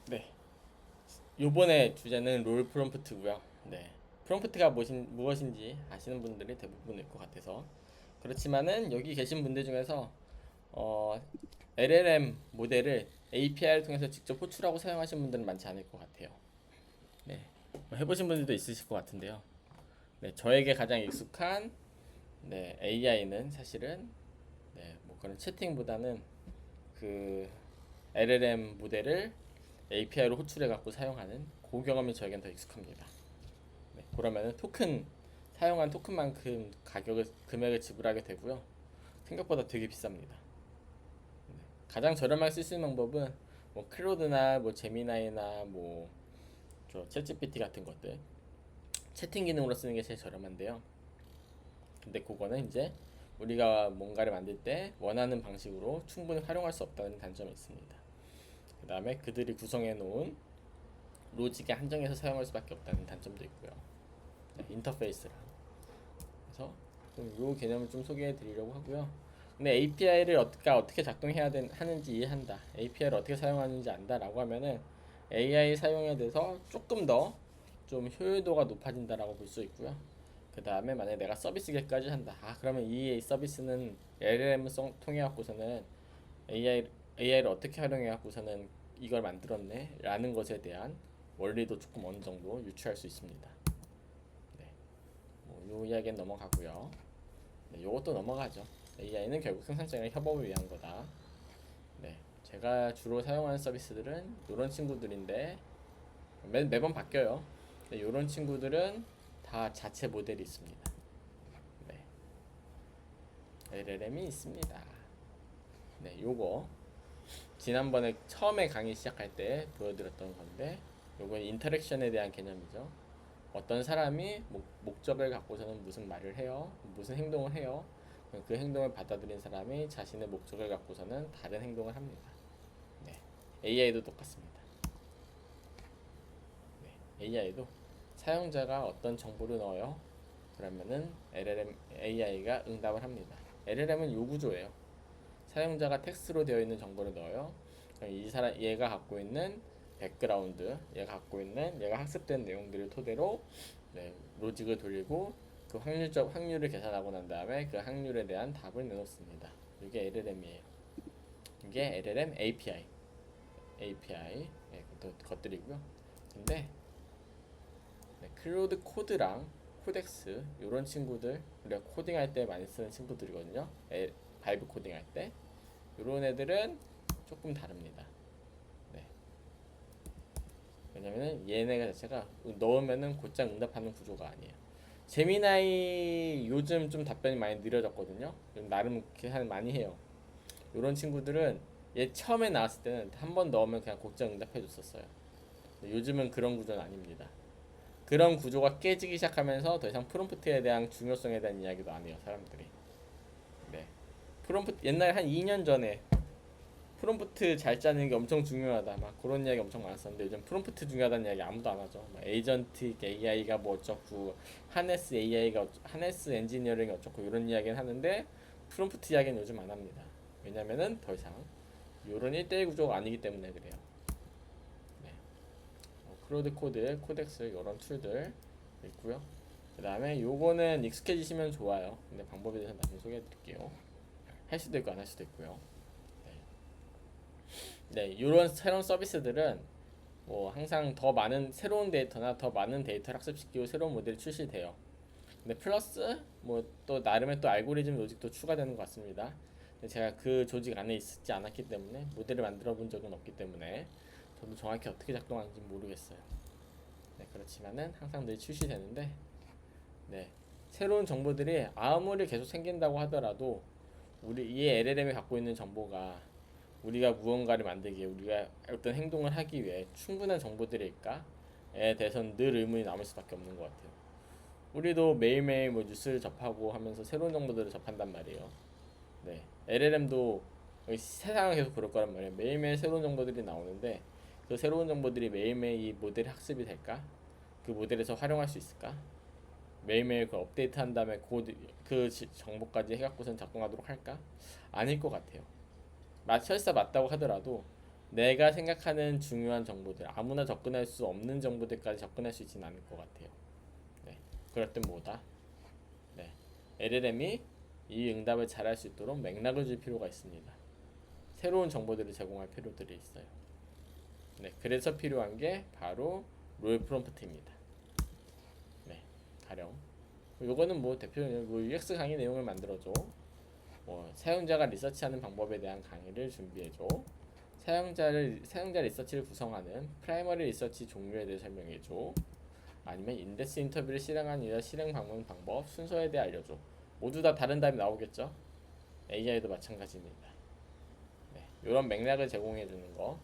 네, 요번에 주제는 롤 프롬프트고요. 네, 프롬프트가 무엇인지 아시는 분들이 대부분일 것 같아서 그렇지만은 여기 계신 분들 중에서 어, LLM 모델을 API를 통해서 직접 호출하고 사용하신 분들은 많지 않을 것 같아요. 네, 뭐 해보신 분들도 있으실 것 같은데요. 네, 저에게 가장 익숙한 AI는 사실은 뭐 그런 채팅보다는 그 LLM 모델을 API로 호출해 갖고 사용하는 그 경험이 저에겐 더 익숙합니다. 네, 그러면은 사용한 토큰만큼 금액을 지불하게 되고요. 생각보다 되게 비쌉니다. 가장 저렴하게 쓸 수 있는 방법은 뭐 클로드나 뭐 제미나이나 뭐 저 챗GPT 같은 것들 채팅 기능으로 쓰는 게 제일 저렴한데요. 근데 그거는 이제 우리가 뭔가를 만들 때 원하는 방식으로 충분히 활용할 수 없다는 단점이 있습니다. 그 다음에 그들이 구성해 놓은 로직에 한정해서 사용할 수밖에 없다는 단점도 있고요. 네, 인터페이스랑. 그래서 이 개념을 좀 소개해 드리려고 하고요. 근데 API를 어떻게 하는지 이해한다. API를 어떻게 사용하는지 안다라고 하면은 AI 사용에 대해서 조금 더 좀 효율도가 높아진다라고 볼 수 있고요. 그 다음에 만약에 내가 서비스계까지 한다. 그러면 이 서비스는 LLM을 통해 갖고서는 AI를 어떻게 활용해 갖고서는 이걸 만들었네 라는 것에 대한 원리도 조금 어느 정도 유추할 수 있습니다. 네, 요 이야기는 넘어가고요. 네, 요것도 넘어가죠. AI는 결국 생산성의 협업을 위한 거다. 네, 제가 주로 사용하는 서비스들은 이런 친구들인데 매번 바뀌어요. 네, 이런 친구들은 다 자체 모델이 있습니다. 네, LLM이 있습니다. 네, 요거 지난번에 처음에 강의 시작할 때 보여드렸던 건데 요건 인터랙션에 대한 개념이죠. 어떤 사람이 목적을 갖고서는 무슨 말을 해요, 무슨 행동을 해요. 그 행동을 받아들인 사람이 자신의 목적을 갖고서는 다른 행동을 합니다. 네, AI도 똑같습니다. 네, AI도 사용자가 어떤 정보를 넣어요. 그러면은 AI가 응답을 합니다. LLM은 요 구조예요. 사용자가 텍스트로 되어 있는 정보를 넣어요. 얘가 갖고 있는 얘가 학습된 내용들을 토대로 로직을 돌리고 그 확률을 계산하고 난 다음에 그 확률에 대한 답을 내놓습니다. 이게 LLM이에요. 이게 LLM API 것들이고요. 근데 클로드 코드랑 코덱스 이런 친구들 우리가 코딩할 때 많이 쓰는 친구들이거든요. 바이브 코딩할 때 이런 애들은 조금 다릅니다. 네. 왜냐면은 얘네가 자체가 넣으면은 곧장 응답하는 구조가 아니에요. 제미나이 요즘 좀 답변이 많이 느려졌거든요. 나름 계산 많이 해요. 이런 친구들은 얘 처음에 나왔을 때는 한 번 넣으면 그냥 곧장 응답해 줬었어요. 요즘은 그런 구조는 아닙니다. 그런 구조가 깨지기 시작하면서 더 이상 프롬프트에 대한 중요성에 대한 이야기도 안 해요, 사람들이. 네. 프롬프트 옛날에 한 2년 전에 프롬프트 잘 짜는 게 엄청 중요하다 막 그런 이야기 엄청 많았었는데 요즘 프롬프트 중요하다는 이야기 아무도 안 하죠. 막 에이전틱 AI가 뭐 어쩌고 하네스 엔지니어링 어쩌고 이런 이야기는 하는데 프롬프트 이야기는 요즘 안 합니다. 왜냐면은 더 이상 요런 1대1 구조가 아니기 때문에 그래요. 네. 클로드 코드, 코덱스 이런 툴들 있고요. 그 다음에 요거는 익숙해지시면 좋아요. 근데 방법에 대해서 나중에 소개해 드릴게요. 할 수도 있고 안 할 수도 있고요. 네, 이런 새로운 서비스들은 뭐 항상 더 많은 새로운 데이터나 더 많은 데이터를 학습시키고 새로운 모델이 출시돼요. 근데 플러스 뭐 또 나름의 또 알고리즘 로직도 추가되는 것 같습니다. 근데 제가 그 조직 안에 있지 않았기 때문에 모델을 만들어 본 적은 없기 때문에 저도 정확히 어떻게 작동하는지 모르겠어요. 네, 그렇지만은 항상 늘 출시되는데 네, 새로운 정보들이 아무리 계속 생긴다고 하더라도 우리 이 LLM이 갖고 있는 정보가 우리가 무언가를 만들기 위해 우리가 어떤 행동을 하기 위해 충분한 정보들일까에 대해서는 늘 의문이 남을 수밖에 없는 것 같아요. 우리도 매일매일 뭐 뉴스를 접하고 하면서 새로운 정보들을 접한단 말이에요. 네, LLM도 세상은 계속 그럴 거란 말이에요. 매일매일 새로운 정보들이 나오는데 그 새로운 정보들이 매일매일 이 모델이 학습이 될까? 그 모델에서 활용할 수 있을까? 매일매일 그 업데이트한 다음에 그 정보까지 해갖고선 작동하도록 할까? 아닐 것 같아요. 설사 맞다고 하더라도 내가 생각하는 중요한 정보들, 아무나 접근할 수 없는 정보들까지 접근할 수 있지는 않을 것 같아요. 네. 그럴 땐 뭐다? 네. LLM이 이 응답을 잘할 수 있도록 맥락을 줄 필요가 있습니다. 새로운 정보들을 제공할 필요들이 있어요. 네. 그래서 필요한 게 바로 롤 프롬프트입니다. 네. 가령 요거는 뭐 대표적으로 뭐 UX 강의 내용을 만들어줘. 뭐 사용자가 리서치하는 방법에 대한 강의를 준비해줘. 사용자 리서치를 구성하는 프라이머리 리서치 종류에 대해 설명해줘. 아니면 인덱스 인터뷰를 실행한 이후 실행 방문 방법 순서에 대해 알려줘. 모두 다 다른 답이 나오겠죠? AI도 마찬가지입니다. 네, 이런 맥락을 제공해 주는 거,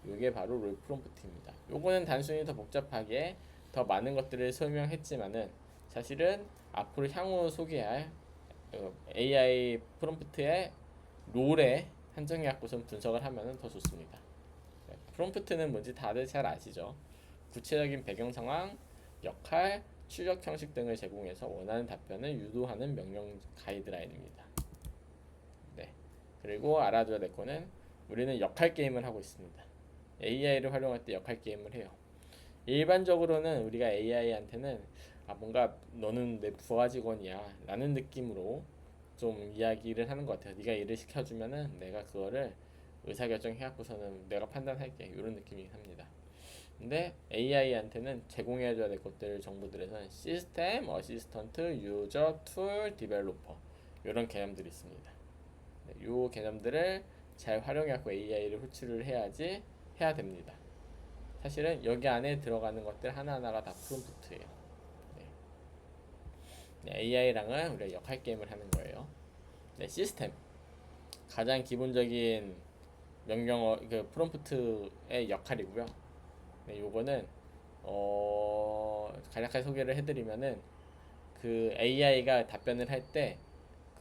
이게 바로 롤 프롬프트입니다. 요거는 단순히 더 복잡하게 더 많은 것들을 설명했지만은 사실은 앞으로 향후 소개할 AI 프롬프트의 롤에 한정해 갖고선 분석을 하면은 더 좋습니다. 네, 프롬프트는 뭔지 다들 잘 아시죠? 구체적인 배경 상황, 역할, 출력 형식 등을 제공해서 원하는 답변을 유도하는 명령 가이드라인입니다. 네. 그리고 알아둬야 될 거는 우리는 역할 게임을 하고 있습니다. AI를 활용할 때 역할 게임을 해요. 일반적으로는 우리가 AI한테는 뭔가 너는 내 부하 직원이야 라는 느낌으로 좀 이야기를 하는 것 같아요. 네가 일을 시켜주면은 내가 그거를 의사결정 해갖고서는 내가 판단할게 이런 느낌이긴 합니다. 근데 AI한테는 제공해줘야 될 것들 정보들에서는 시스템, 어시스턴트, 유저, 툴, 디벨로퍼 이런 개념들이 있습니다. 네, 이 개념들을 잘 활용해갖고 AI를 호출을 해야 됩니다. 사실은 여기 안에 들어가는 것들 하나하나가 다 프롬프트예요. 네. 네, AI랑은 우리가 역할 게임을 하는 거예요. 네, 시스템 가장 기본적인 명령어 그 프롬프트의 역할이고요. 네, 요거는 간략하게 소개를 해드리면은 그 AI가 답변을 할 때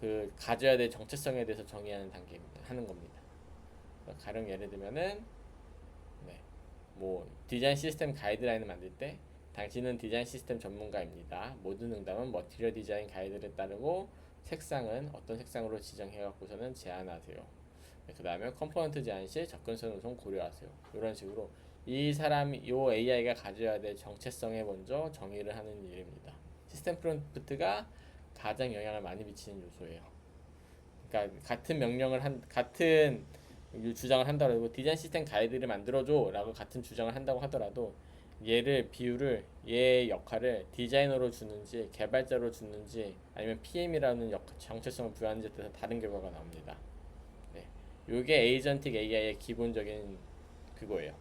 그 가져야 될 정체성에 대해서 정의하는 단계입니다. 하는 겁니다. 가령 예를 들면은 네, 뭐 디자인 시스템 가이드라인을 만들 때 당신은 디자인 시스템 전문가입니다. 모든 응답은 머티리얼 디자인 가이드를 따르고 색상은 어떤 색상으로 지정해 갖고서는 제안하세요. 네, 그 다음에 컴포넌트 제한 시 접근성 우선 고려하세요. 이런 식으로 요 AI가 가져야 될 정체성에 먼저 정의를 하는 일입니다. 시스템 프롬프트가 가장 영향을 많이 미치는 요소예요. 그러니까 같은 주장을 한다고 해도 디자인 시스템 가이드를 만들어줘라고 같은 주장을 한다고 하더라도 비율을 얘의 역할을 디자이너로 주는지 개발자로 주는지 아니면 PM이라는 정체성을 부여하는지에 따라서 다른 결과가 나옵니다. 네, 요게 에이전틱 AI의 기본적인 그거예요.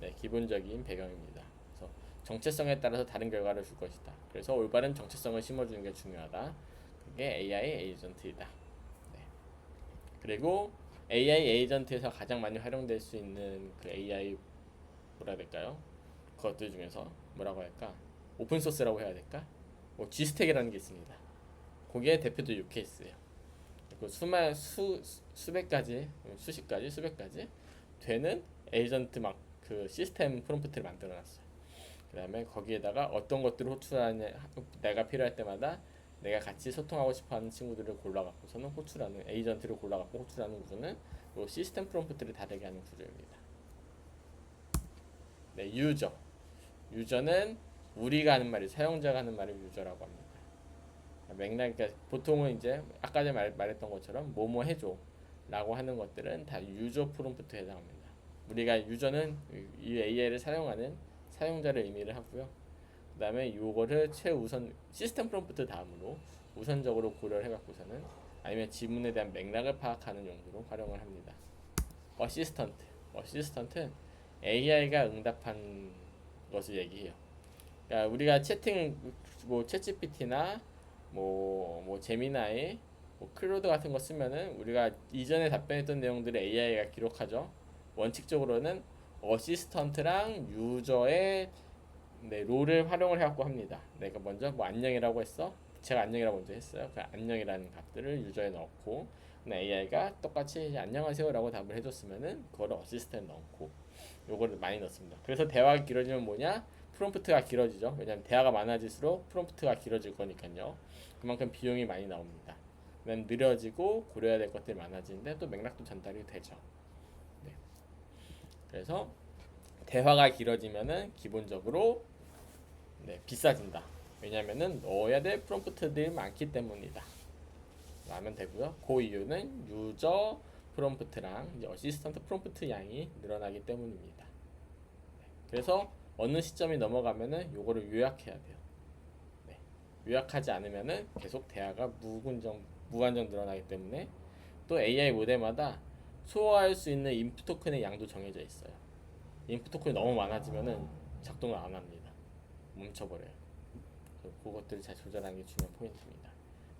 네, 기본적인 배경입니다. 그래서 정체성에 따라서 다른 결과를 줄 것이다. 그래서 올바른 정체성을 심어주는 게 중요하다. 그게 AI 에이전트이다. 네. 그리고 AI 에이전트에서 가장 많이 활용될 수 있는 그 AI 뭐라 해야 될까요? 그것들 중에서 뭐라고 할까? 오픈 소스라고 해야 될까? 뭐 G스택이라는 게 있습니다. 거기에 대표도 이 케이스예요. 그 수백 가지, 수십 가지, 수백 가지 되는 에이전트 막 그 시스템 프롬프트를 만들어놨어요. 그다음에 거기에다가 어떤 것들을 호출하냐, 내가 필요할 때마다 내가 같이 소통하고 싶어하는 친구들을 골라갖고서는 호출하는 에이전트를 골라갖고 호출하는 구조는 이 시스템 프롬프트를 다르게 하는 구조입니다. 네, 유저는 우리가 하는 말이 사용자가 하는 말을 유저라고 합니다. 그러니까 보통은 이제 아까 전에 말했던 것처럼 뭐뭐 해줘 라고 하는 것들은 다 유저 프롬프트에 해당합니다. 우리가 유저는 이 AI를 사용하는 사용자를 의미를 하고요. 그 다음에 요거를 최우선 시스템 프롬프트 다음으로 우선적으로 고려를 해갖고서는 아니면 지문에 대한 맥락을 파악하는 용도로 활용을 합니다. 어시스턴트는 AI가 응답한 것을 얘기해요. 그러니까 우리가 뭐 챗GPT나 뭐 제미나이, 뭐 클로드 같은 거 쓰면은 우리가 이전에 답변했던 내용들을 AI가 기록하죠. 원칙적으로는 어시스턴트랑 유저의 롤을 활용을 해갖고 합니다. 내가 먼저 뭐 안녕이라고 했어. 제가 안녕이라고 먼저 했어요. 그 안녕이라는 값들을 유저에 넣고 AI가 똑같이 안녕하세요라고 답을 해줬으면은 그거를 어시스턴트 넣고 요거를 많이 넣습니다. 그래서 대화가 길어지면 뭐냐? 프롬프트가 길어지죠. 왜냐하면 대화가 많아질수록 프롬프트가 길어질 거니까요. 그만큼 비용이 많이 나옵니다. 그다음 느려지고 고려해야 될 것들이 많아지는데 또 맥락도 전달이 되죠. 네. 그래서 대화가 길어지면은 기본적으로 비싸진다. 왜냐면은 넣어야 될 프롬프트들이 많기 때문이다. 라면 되고요. 그 이유는 유저 프롬프트랑 이제 어시스턴트 프롬프트 양이 늘어나기 때문입니다. 그래서 어느 시점이 넘어가면은 요거를 요약해야 돼요. 네. 요약하지 않으면은 계속 대화가 무한정 늘어나기 때문에 또 AI 모델마다 소화할 수 있는 인풋 토큰의 양도 정해져 있어요. 인풋 토큰이 너무 많아지면은 작동을 안 합니다. 멈춰버려요. 그래서 그것들을 잘 조절하는 게 중요한 포인트입니다.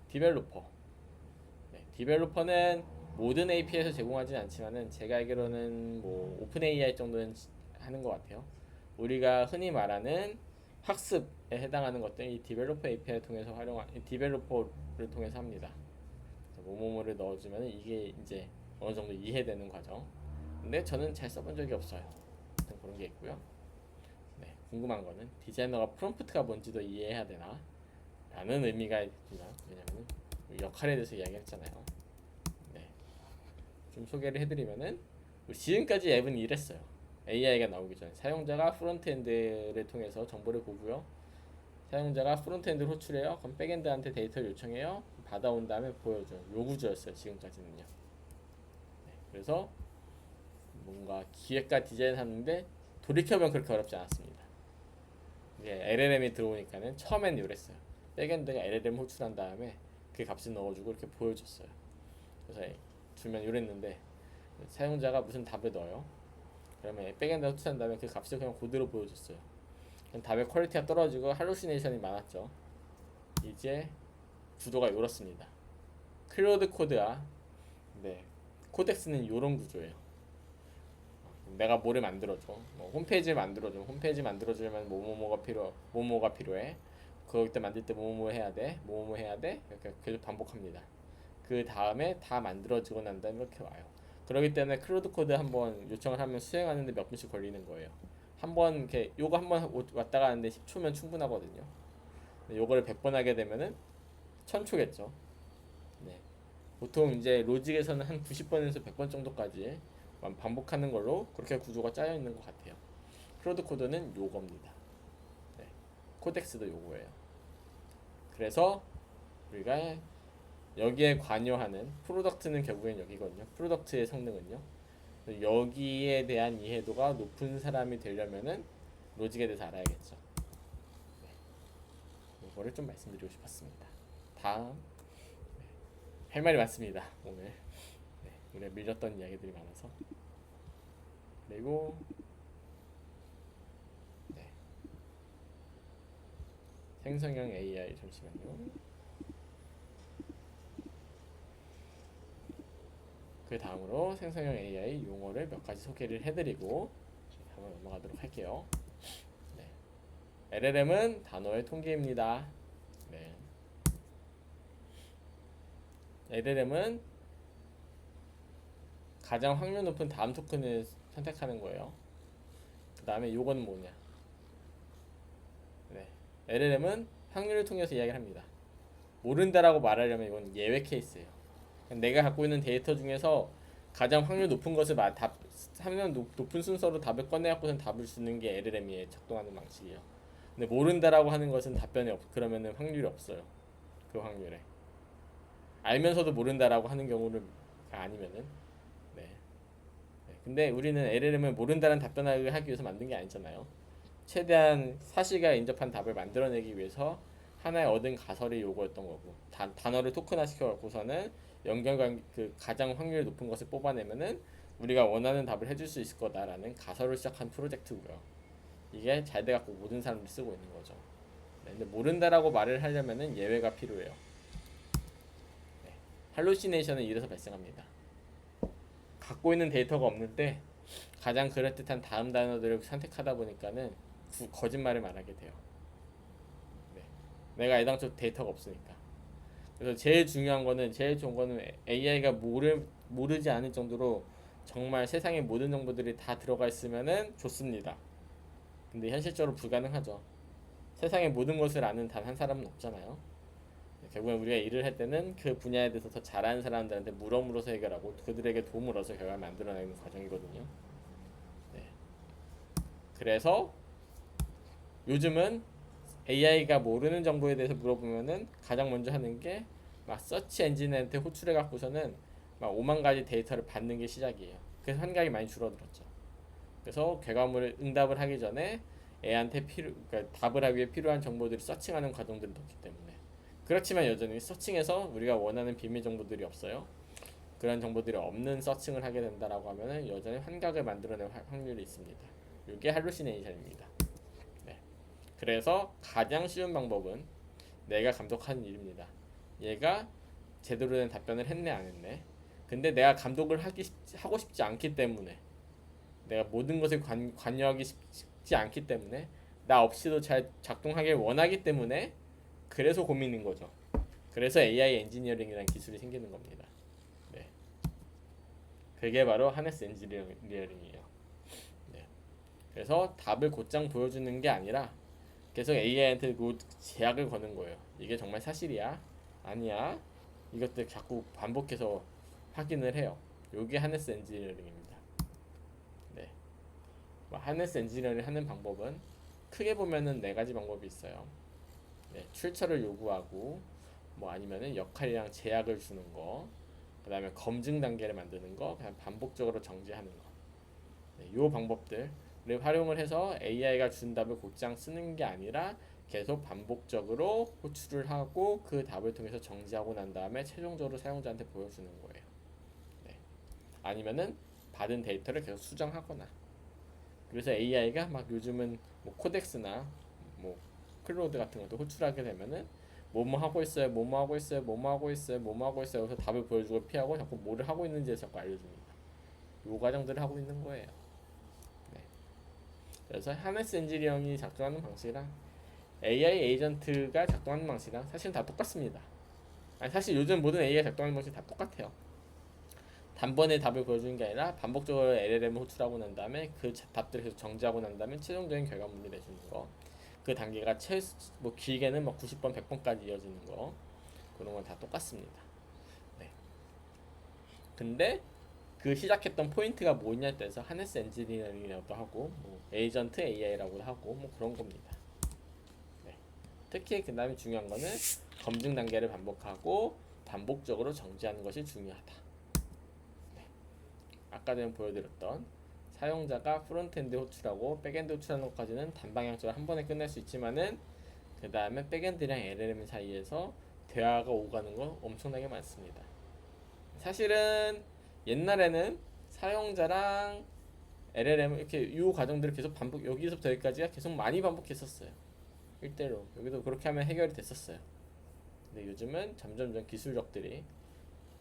디벨로퍼. 디벨로퍼는 모든 API에서 제공하지는 않지만은 제가 알기로는 뭐 오픈 AI 정도는 하는 것 같아요. 우리가 흔히 말하는 학습에 해당하는 것들은 이 디벨로퍼 API를 통해서 디벨로퍼를 통해서 합니다. 뭐뭐뭐를 넣어주면 이게 이제 어느 정도 이해되는 과정. 근데 저는 잘 써본 적이 없어요. 그런 게 있고요. 궁금한 거는 디자이너가 프롬프트가 뭔지도 이해해야 되나? 라는 의미가 있지만 왜냐면 역할에 대해서 이야기했잖아요. 좀 소개를 해드리면은 지금까지 앱은 이랬어요. AI가 나오기 전에 사용자가 프론트엔드를 통해서 정보를 보고요. 사용자가 프론트엔드를 호출해요. 그럼 백엔드한테 데이터를 요청해요. 받아온 다음에 보여줘요. 요 구조였어요. 지금까지는요. 그래서 뭔가 기획과 디자인 하는데 돌이켜보면 그렇게 어렵지 않았습니다. 이제 LLM이 들어오니까는 처음엔 이랬어요. 백엔드가 LLM 호출한 다음에 그 값을 넣어주고 이렇게 보여줬어요. 그래서 주면 이랬는데 사용자가 무슨 답을 넣어요. 그러면 백엔드 호출한 다음에 그 값을 그냥 그대로 보여줬어요. 답의 퀄리티가 떨어지고 할루시네이션이 많았죠. 이제 구도가 이렇습니다. 클로드 코드와 코덱스는 이런 구조예요. 내가 뭐를 만들어줘. 홈페이지를 만들어줘. 홈페이지 만들어주려면 뭐뭐가 필요해. 그때 만들 때 뭐뭐 해야 돼. 뭐뭐 해야 돼. 이렇게 계속 반복합니다. 그 다음에 다 만들어지고 난 다음에 이렇게 와요. 그렇기 때문에 클로드 코드 한번 요청을 하면 수행하는데 몇 분씩 걸리는 거예요. 한번 이렇게 요거 한번 왔다 가는데 10초면 충분하거든요. 요거를 100번 하게 되면은 1000초겠죠. 네. 보통 이제 로직에서는 한 90번에서 100번 정도까지 반복하는 걸로 그렇게 구조가 짜여 있는 것 같아요. 클로드 코드는 요겁니다. 네. 코덱스도 요거예요. 그래서 우리가 여기에 관여하는 프로덕트는 결국엔 여기거든요. 프로덕트의 성능은요. 여기에 대한 이해도가 높은 사람이 되려면은 로직에 대해서 알아야겠죠. 이거를 좀 말씀드리고 싶었습니다. 다음 할 말이 많습니다. 오늘 밀렸던 이야기들이 많아서 그리고 생성형 AI 잠시만요. 그 다음으로 생성형 AI 용어를 몇 가지 소개를 해드리고 한번 넘어가도록 할게요. LLM은 단어의 통계입니다. LLM은 가장 확률 높은 다음 토큰을 선택하는 거예요. 그 다음에 요건 뭐냐? LLM은 확률을 통해서 이야기를 합니다. 모른다라고 말하려면 이건 예외 케이스예요. 내가 갖고 있는 데이터 중에서 가장 확률 높은 것을 확률 높은 순서로 답을 꺼내갖고선 답을 주는 게 LLM이 작동하는 방식이에요. 근데 모른다라고 하는 것은 답변이 그러면은 확률이 없어요. 그 확률에 알면서도 모른다라고 하는 경우를 아니면은 근데 우리는 LLM을 모른다는 답변을 하기 위해서 만든 게 아니잖아요. 최대한 사실과 인접한 답을 만들어내기 위해서 하나의 얻은 가설이 요거였던 거고 단어를 토큰화 시켜갖고서는 연결관 그 가장 확률이 높은 것을 뽑아내면은 우리가 원하는 답을 해줄 수 있을 거다라는 가설을 시작한 프로젝트고요. 이게 잘 돼갖고 모든 사람들이 쓰고 있는 거죠. 근데 모른다라고 말을 하려면은 예외가 필요해요. 할루시네이션은 이래서 발생합니다. 갖고 있는 데이터가 없는데 가장 그럴듯한 다음 단어들을 선택하다 보니까는 거짓말을 말하게 돼요. 내가 애당초 데이터가 없으니까. 그래서 제일 좋은 거는 AI가 모르지 않을 정도로 정말 세상의 모든 정보들이 다 들어가 있으면은 좋습니다. 근데 현실적으로 불가능하죠. 세상의 모든 것을 아는 단 한 사람은 없잖아요. 결국엔 우리가 일을 할 때는 그 분야에 대해서 더 잘하는 사람들한테 물어서 해결하고 그들에게 도움을 얻어서 결과를 만들어내는 과정이거든요. 그래서 요즘은 AI가 모르는 정보에 대해서 물어보면은 가장 먼저 하는 게 막 서치 엔진한테 호출해 갖고서는 막 5만 가지 데이터를 받는 게 시작이에요. 그래서 환각이 많이 줄어들었죠. 그래서 결과물을 응답을 하기 전에 애한테 그러니까 답을 하기 위해 필요한 정보들을 서칭하는 과정들을 넣기 때문에. 그렇지만 여전히 서칭에서 우리가 원하는 비밀 정보들이 없어요. 그런 정보들이 없는 서칭을 하게 된다라고 하면은 여전히 환각을 만들어낼 확률이 있습니다. 이게 할루시네이션입니다. 네. 그래서 가장 쉬운 방법은 내가 감독하는 일입니다. 얘가 제대로 된 답변을 했네 안 했네. 근데 내가 감독을 하고 싶지 않기 때문에 내가 모든 것을 관여하기 쉽지 않기 때문에 나 없이도 잘 작동하길 원하기 때문에 그래서 고민인 거죠. 그래서 AI 엔지니어링이라는 기술이 생기는 겁니다. 네. 그게 바로 하네스 엔지니어링이에요. 네. 그래서 답을 곧장 보여주는 게 아니라 계속 AI한테 제약을 거는 거예요. 이게 정말 사실이야? 아니야? 이것들 자꾸 반복해서 확인을 해요. 요게 하네스 엔지니어링입니다. 네. 하네스 엔지니어링 하는 방법은 크게 보면은 네 가지 방법이 있어요. 네. 출처를 요구하고 뭐 아니면은 역할이랑 제약을 주는 거, 그다음에 검증 단계를 만드는 거, 그냥 반복적으로 정지하는 거. 네, 요 방법들을 활용을 해서 AI가 준 답을 곧장 쓰는 게 아니라 계속 반복적으로 호출을 하고 그 답을 통해서 정지하고 난 다음에 최종적으로 사용자한테 보여주는 거예요. 네. 아니면은 받은 데이터를 계속 수정하거나. 그래서 AI가 막 요즘은 뭐 코덱스나 뭐 클로드 같은 것도 호출하게 되면은 뭐뭐 하고 있어요, 뭐뭐 하고 있어요, 뭐뭐 하고 있어요, 뭐뭐 하고 있어요. 그래서 답을 보여주고 피하고 자꾸 뭐를 하고 있는지 자꾸 알려줍니다. 요 과정들을 하고 있는 거예요. 네. 그래서 하네스 엔지니어링이 작동하는 방식이랑 AI 에이전트가 작동하는 방식이랑 사실 다 똑같습니다. 아니, 사실 요즘 모든 AI 작동하는 방식이 다 똑같아요. 단번에 답을 보여주는 게 아니라 반복적으로 LLM을 호출하고 난 다음에 그 답들을 계속 정지하고 난 다음에 최종적인 결과물을 내주는 거. 그 단계가 뭐 길게는 막 90번, 100번까지 이어지는 거. 그런 건 다 똑같습니다. 네. 근데 그 시작했던 포인트가 뭐냐에 따라서 하네스 엔지니어링이라고도 하고 뭐 에이전트 AI라고도 하고 뭐 그런 겁니다. 네. 특히 그 다음에 중요한 거는 검증 단계를 반복하고 반복적으로 정지하는 것이 중요하다. 네. 아까 전에 보여드렸던 사용자가 프론트엔드 호출하고 백엔드 호출하는 것까지는 단방향적으로 한 번에 끝낼 수 있지만은 그 다음에 백엔드랑 LLM 사이에서 대화가 오가는 건 엄청나게 많습니다. 사실은 옛날에는 사용자랑 LLM 이렇게 이 과정들을 계속 반복 여기서부터 여기까지가 계속 많이 반복했었어요. 1대1로 여기도 그렇게 하면 해결이 됐었어요. 근데 요즘은 점점점 기술력들이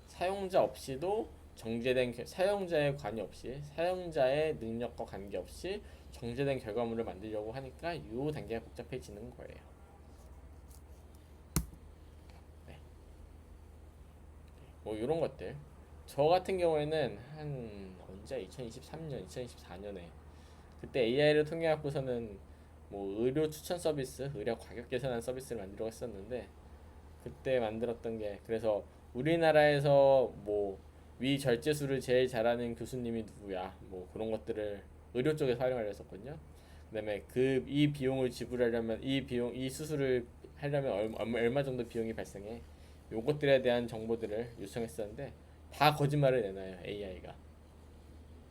사용자 없이도 정제된 사용자의 관여 없이 사용자의 능력과 관계없이 정제된 결과물을 만들려고 하니까 이 단계가 복잡해지는 거예요. 네. 뭐 이런 것들. 저 같은 경우에는 한 언제 2023년, 2024년에 그때 AI를 통해 갖고서는 뭐 의료 추천 서비스, 의료 가격 계산하는 서비스를 만들려고 했었는데 그때 만들었던 게 그래서 우리나라에서 뭐 위절제술을 제일 잘하는 교수님이 누구야 뭐 그런 것들을 의료 쪽에서 활용하려 했었거든요. 그다음에 그 이 비용을 지불하려면 이 수술을 하려면 얼마 정도 비용이 발생해 요것들에 대한 정보들을 요청했었는데 다 거짓말을 내놔요 AI가.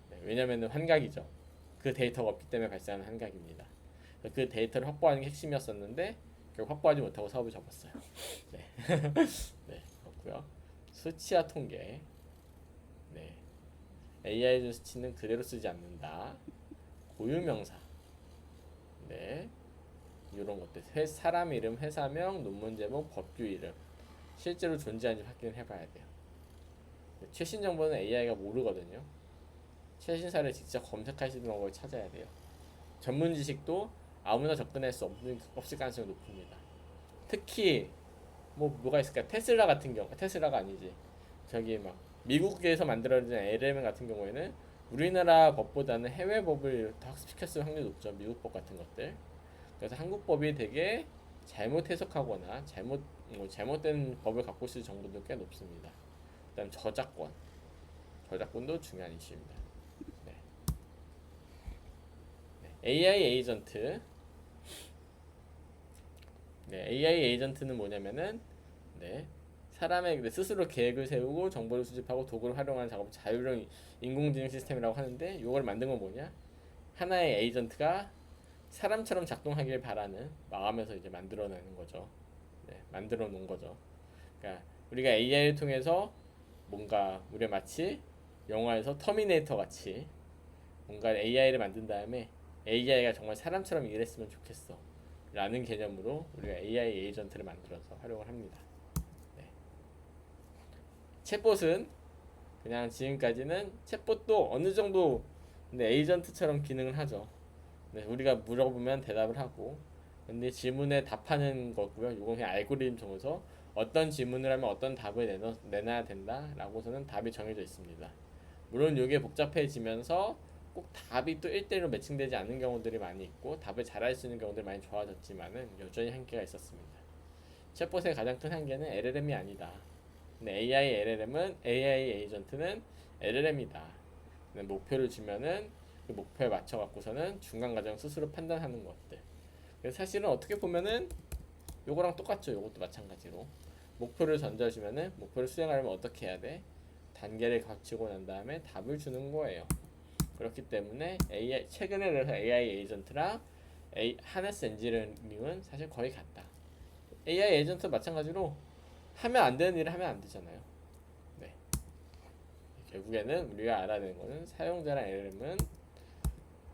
네, 왜냐면은 환각이죠. 그 데이터가 없기 때문에 발생하는 환각입니다. 그 데이터를 확보하는 게 핵심이었었는데 결국 확보하지 못하고 사업을 접었어요. 네. 네, 그렇고요. 수치와 통계. 네. AI 준 수치는 그대로 쓰지 않는다. 고유명사. 네. 이런 것들. 사람 이름, 회사명, 논문 제목, 법규 이름. 실제로 존재하는지 확인을 해봐야 돼요. 최신 정보는 AI가 모르거든요. 최신사를 직접 검색하시는 걸 찾아야 돼요. 전문 지식도 아무나 접근할 수 없을 가능성이 높습니다. 특히 뭐가 있을까? 테슬라 같은 경우, 테슬라가 아니지. 저기 막 미국에서 만들어진 LLM 같은 경우에는 우리나라 법보다는 해외 법을 더 학습시켰을 확률이 높죠. 미국 법 같은 것들. 그래서 한국 법이 되게 잘못 해석하거나 잘못된 법을 갖고 있을 정도도 꽤 높습니다. 그다음 저작권도 중요한 이슈입니다. 네. 네. AI 에이전트. 네, AI 에이전트는 뭐냐면은 네, 사람의 스스로 계획을 세우고 정보를 수집하고 도구를 활용하는 작업 자율형 인공지능 시스템이라고 하는데 이걸 만든 건 뭐냐? 하나의 에이전트가 사람처럼 작동하길 바라는 마음에서 이제 만들어내는 거죠. 네, 만들어 놓은 거죠. 그러니까 우리가 AI를 통해서 뭔가 우리 마치 영화에서 터미네이터 같이 뭔가 AI를 만든 다음에 AI가 정말 사람처럼 일했으면 좋겠어 라는 개념으로 우리가 AI 에이전트를 만들어서 활용을 합니다. 네. 챗봇은 그냥 지금까지는 챗봇도 어느 정도 근데 에이전트처럼 기능을 하죠. 네, 우리가 물어보면 대답을 하고 근데 질문에 답하는 거고요. 이건 그냥 알고리즘 정해서 어떤 질문을 하면 어떤 답을 내놔야 된다라고서는 답이 정해져 있습니다. 물론 이게 복잡해지면서 꼭 답이 또 1대1로 매칭되지 않는 경우들이 많이 있고 답을 잘할 수 있는 경우들이 많이 좋아졌지만은 여전히 한계가 있었습니다. 챗봇의 가장 큰 한계는 LLM이 아니다. 근데 AI 에이전트는 LLM이다. 목표를 주면은 그 목표에 맞춰 갖고서는 중간 과정 스스로 판단하는 것들. 그래서 사실은 어떻게 보면은 요거랑 똑같죠. 요것도 마찬가지로 목표를 던져주면은 목표를 수행하려면 어떻게 해야 돼? 단계를 거치고 난 다음에 답을 주는 거예요. 그렇기 때문에 최근에 그래서 AI 에이전트랑 하네스 엔지니어링은 사실 거의 같다. AI 에이전트 마찬가지로 하면 안 되는 일을 하면 안 되잖아요. 네. 결국에는 우리가 알아야 되는 거는 사용자랑 LLM은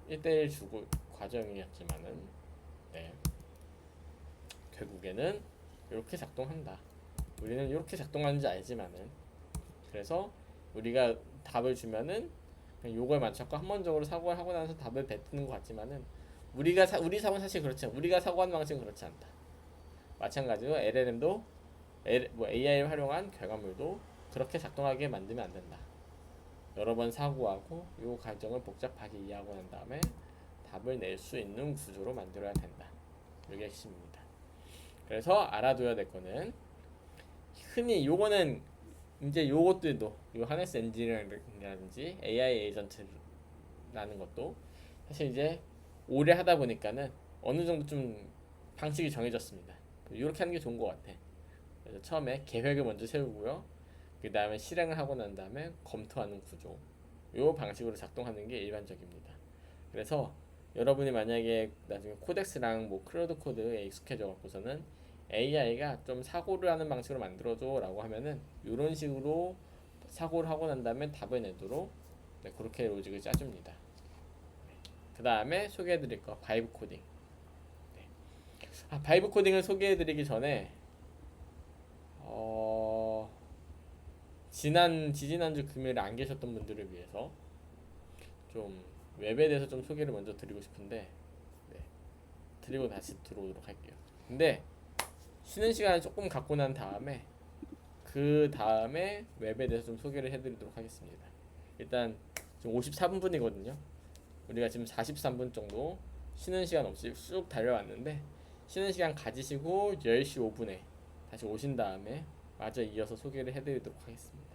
1대1 주고 과정이었지만은 네. 결국에는 이렇게 작동한다. 우리는 이렇게 작동하는지 알지만은 그래서 우리가 답을 주면은 그냥 요거에 맞춰서 한번적으로 사고를 하고 나서 답을 뱉는 것 같지만은 우리 사고는 사실 그렇지 않아. 우리가 사고하는 방식은 그렇지 않다. 마찬가지로 LLM도 AI를 활용한 결과물도 그렇게 작동하게 만들면 안 된다. 여러 번 사고하고 이 과정을 복잡하게 이해하고 난 다음에 답을 낼 수 있는 구조로 만들어야 된다. 이게 핵심입니다. 그래서 알아둬야 될 거는 흔히 요거는 이제 요것들도 요 하네스 엔지니어라든지 AI 에이전트라는 것도 사실 이제 오래 하다 보니까는 어느 정도 좀 방식이 정해졌습니다. 이렇게 하는 게 좋은 것 같아. 그래서 처음에 계획을 먼저 세우고요. 그 다음에 실행을 하고 난 다음에 검토하는 구조. 요 방식으로 작동하는 게 일반적입니다. 그래서 여러분이 만약에 나중에 코덱스랑 뭐 클로드 코드에 익숙해져 갖고서는 AI가 좀 사고를 하는 방식으로 만들어줘 라고 하면은 이런 식으로 사고를 하고 난 다음에 답을 내도록 네, 그렇게 로직을 짜줍니다. 그 다음에 소개해드릴 거 바이브 코딩. 네. 바이브 코딩을 소개해드리기 전에 지지난주 금요일에 안 계셨던 분들을 위해서 좀 웹에 대해서 좀 소개를 먼저 드리고 싶은데 네, 드리고 다시 들어오도록 할게요. 근데 쉬는 시간을 조금 갖고 난 다음에 그 다음에 웹에 대해서 좀 소개를 해드리도록 하겠습니다. 일단 지금 54분이거든요. 우리가 지금 43분 정도 쉬는 시간 없이 쑥 달려왔는데 쉬는 시간 가지시고 10시 5분에 다시 오신 다음에 마저 이어서 소개를 해드리도록 하겠습니다.